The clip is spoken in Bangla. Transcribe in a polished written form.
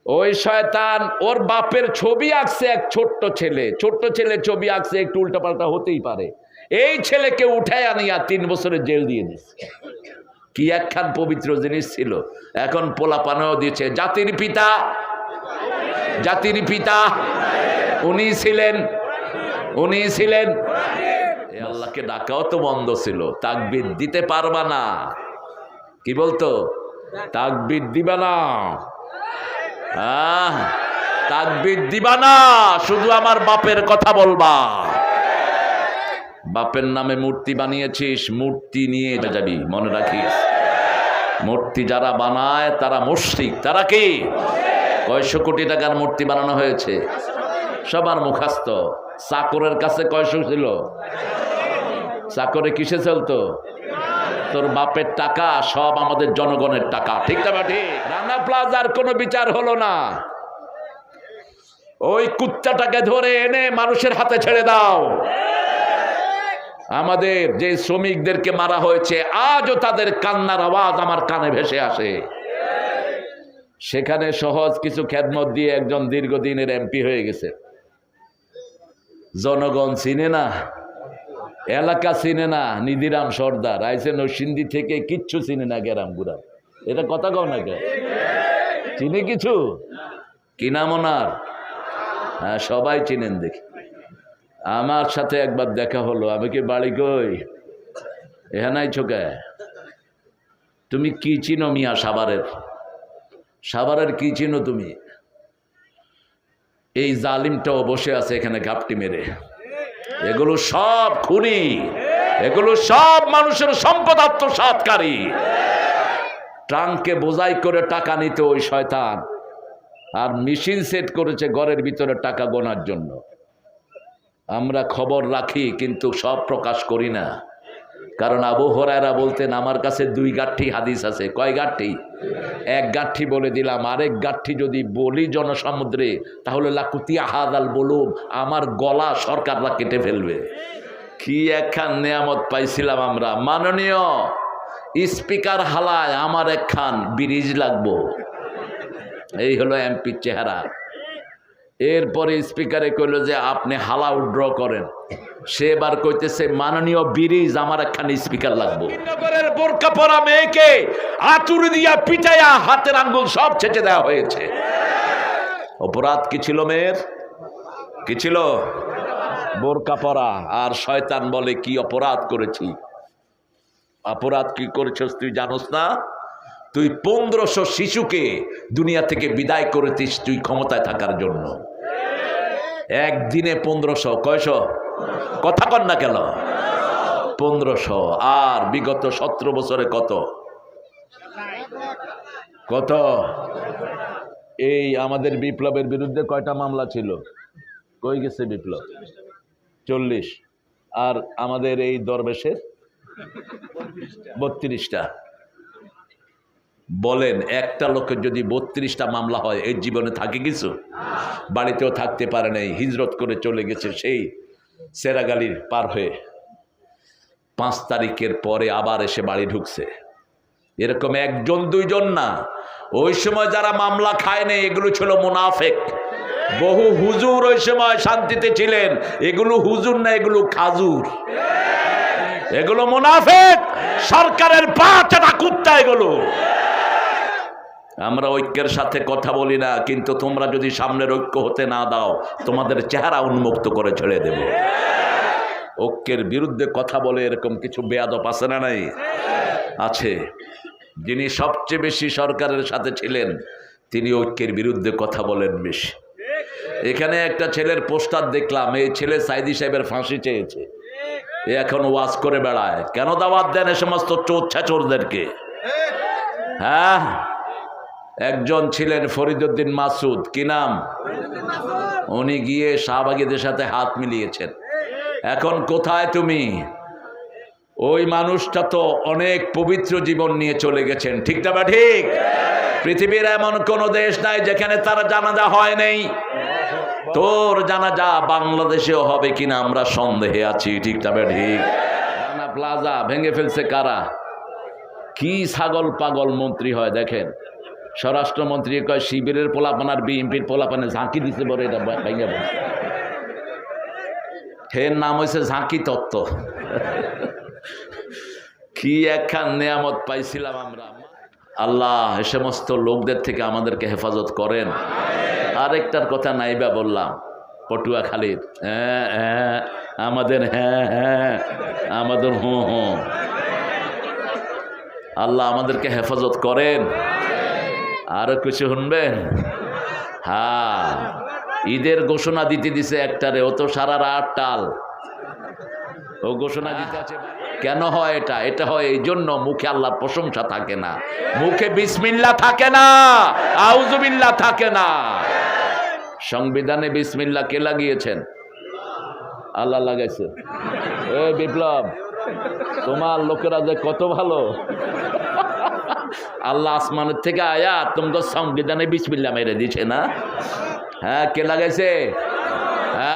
ওই শয়তান ওর বাপের ছবি আঁকছে, এক ছোট্ট ছেলে ছবি আঁকছে, একটু উল্টাপাল্টা হতেই পারে। এই ছেলেকে উঠায় আনিয়া 3 বছরের জেল দিয়ে দিচ্ছে। কি একখান পবিত্র জিনিস ছিল। এখন পোলাপানেও দিচ্ছে। জাতির পিতা উনি ছিলেন। এ আল্লাহকে ডাকাও তো বন্ধ ছিল। তাকবীর দিতে পারবা না, কি বলতো? তাকবীর দিবা না, তাকবীর দিবা না, শুধু আমার বাপের কথা বলবা। বাপের নামে মূর্তি বানিয়েছিস, মূর্তি নিয়ে যাবি, মনে রাখিস। মূর্তি যারা বানায় তারা মুশরিক। তারা কি? কয়শো কোটি টাকার মূর্তি বানানো হয়েছে, সবার মুখাস্ত। চাকরের কাছে কয়শো ছিল? চাকরে কিসে চলতো? তোর বাপের টাকা, সব আমাদের জনগণের টাকা, ঠিক না ঠিক? রানা প্লাজার কোনো বিচার হলো না। ওই কুত্তাটাকে ধরে এনে মানুষের হাতে ছেড়ে দাও। আমাদের যে শ্রমিকদেরকে মারা হয়েছে, আজও তাদের কান্নার আওয়াজ আমার কানে ভেসে আসে। সেখানে সহজ কিছু খেদমত দিয়ে একজন দীর্ঘদিনের এমপি হয়ে গেছে। জনগণ চিনে না, এলাকা চিনে না। নিধিরাম সর্দার আইসে নরসিংদী থেকে, কিচ্ছু চিনে না গেরাম গুরাম। এটা কথা কও না কে? চিনে কিছু? কি নাম ওনার? হ্যাঁ, সবাই চিনেন দেখি। আমার সাথে একবার দেখা হলো। আমি কি বাড়ি কই? এখানে ছোকে তুমি কি চিনো মিয়া? সাভারের কি চিনো তুমি? এই জালিমটাও বসে আছে এখানে ঘাপটি মেরে। এগুলো সব খুনি, এগুলো সব মানুষের সম্পদ আত্মসাৎকারী। ট্রাঙ্কে বোঝাই করে টাকা নিতে ওই শয়তান, আর মেশিন সেট করেছে ঘরের ভিতরে টাকা গোনার জন্য। আমরা খবর রাখি কিন্তু সব প্রকাশ করি না, কারণ আবু হুরায়রা বলতেন আমার কাছে 2 গাঁঠি হাদিস আছে। কয় গাঁঠি? 1 গাঁঠি বলে দিলাম, আরেক গাঁঠি যদি বলি জনসমুদ্রে তাহলে লাকুতিয়া হাদাল বলুম, আমার গলা সরকাররা কেটে ফেলবে। কি একখান নেয়ামত পাইছিলাম আমরা। মাননীয় স্পিকার হালায় আমার একখান ব্রিজ লাগবো। এই হলো এমপির চেহারা। এরপরে স্পিকারে কইল যে আপনি হালা উড্র করেন। সে এবার কইতেছে মাননীয় ব্রিজ আমার একখানি স্পিকার লাগবো। নগরের বোরকা পরা মেয়েকে আতুর দিয়া পিটাইয়া হাতের আঙ্গুল সব ছেঁচে দেওয়া হয়েছে। অপরাধ কি ছিল মেয়ের? কি ছিল? বোরকা পরা। আর শয়তান বলে কি অপরাধ করেছি? অপরাধ কি করেছিস তুই জানোস না? তুই 1500 শিশুকে দুনিয়া থেকে বিদায় করেছিস তুই ক্ষমতায় থাকার জন্য। একদিনে 1500। কয়শো? কথা কন না কেন? 1500। আর বিগত 17 বছরে কত? এই আমাদের বিপ্লবের বিরুদ্ধে কয়টা মামলা ছিল? কই গেছে বিপ্লব? 40। আর আমাদের এই দরবেশের 32টা। বলেন একটা লোকের যদি 32টা মামলা হয়, এর জীবনে থাকে কিছু? বাড়িতেও থাকতে পারে নাই, হিজরত করে চলে গেছে সেই সেরাগালির পার হয়ে। 5 তারিখের পরে আবার এসে বাড়ি ঢুকছে। এরকম 1 2 জন না। ওই সময় যারা মামলা খায় নাই এগুলো ছিল মুনাফেক। বহু হুজুর ওই সময় শান্তিতে ছিলেন। এগুলো হুজুর না, এগুলো খাজুর, এগুলো মুনাফেক, সরকারের পা চাটা কুত্তা এগুলো। আমরা ঐক্যের সাথে কথা বলি না, কিন্তু তোমরা যদি সামনের ঐক্য হতে না দাও তোমাদের চেহারা উন্মুক্ত করে ছেড়ে দেব। ঐক্যের বিরুদ্ধে কথা বলে এরকম কিছু বেয়াদব আছে না? নাই আছে। যিনি সবচেয়ে বেশি সরকারের সাথে ছিলেন তিনি ঐক্যের বিরুদ্ধে কথা বলেন বেশি। এখানে একটা ছেলের পোস্টার দেখলাম, এই ছেলে সাইদি সাহেবের ফাঁসি চেয়েছে। এ এখন ওয়াজ করে বেড়ায়। কেন দাওয়াত দেন এ সমস্ত চোরদেরকে? হ্যাঁ, একজন ছিলেন ফরিদউদ্দিন মাসুদ। কি নাম? উনি গিয়ে শাহবাগীদের সাথে হাত মিলিয়েছেন। এখন কোথায় তুমি? ওই মানুষটা তো অনেক পবিত্র জীবন নিয়ে চলে গেছেন, ঠিক না বা ঠিক? পৃথিবীর এমন কোন দেশ নাই যেখানে তার জানাজা হয় নাই। তোর জানাজা বাংলাদেশেও হবে কিনা আমরা সন্দেহে আছি, ঠিক না বা ঠিক? রানা প্লাজা ভেঙে ফেলছে কারা? কি ছাগল পাগল মন্ত্রী হয় দেখেন। স্বরাষ্ট্রমন্ত্রী কয় শিবিরের পোলাপানার বিএনপির পোলাপানে ঝাঁকি দিতে বলে এটা ভাইয়া এর নাম হয়েছে ঝাঁকি তত্ত্ব। কি একখান নেয়ামত পাইছিলাম আমরা। আল্লাহ এ সমস্ত লোকদের থেকে আমাদেরকে হেফাজত করেন। আরেকটার কথা নাইবা বললাম, পটুয়াখালীর হ্যাঁ হ্যাঁ আমাদের, হ্যাঁ হ্যাঁ আমাদের, হুঁ হুঁ। আল্লাহ আমাদেরকে হেফাজত করেন। আরো কিছু শুনবেন? হ্যাঁ, ঈদের ঘোষণা দিতে দিছে একটারে, ও তো সারা রাত টাল, ও ঘোষণা দিতে আছে। কেন হয় এটা? এটা হয় এই জন্য মুখে আল্লাহর প্রশংসা থাকে না, মুখে বিসমিল্লাহ থাকে না, আউযুবিল্লাহ থাকে না। সংবিধানে বিসমিল্লাহ কে লাগিয়েছেন? আল্লাহ লাগাইছে। এ বিপ্লব, তোমার লোকেরা যে কত ভালো, আল্লাহ আসমানের থেকে আয়া তোমাকে সংবিধানে বিসমিল্লাহ মেরে দিছে না? হ্যাঁ, কে লাগাইছে? হ্যাঁ।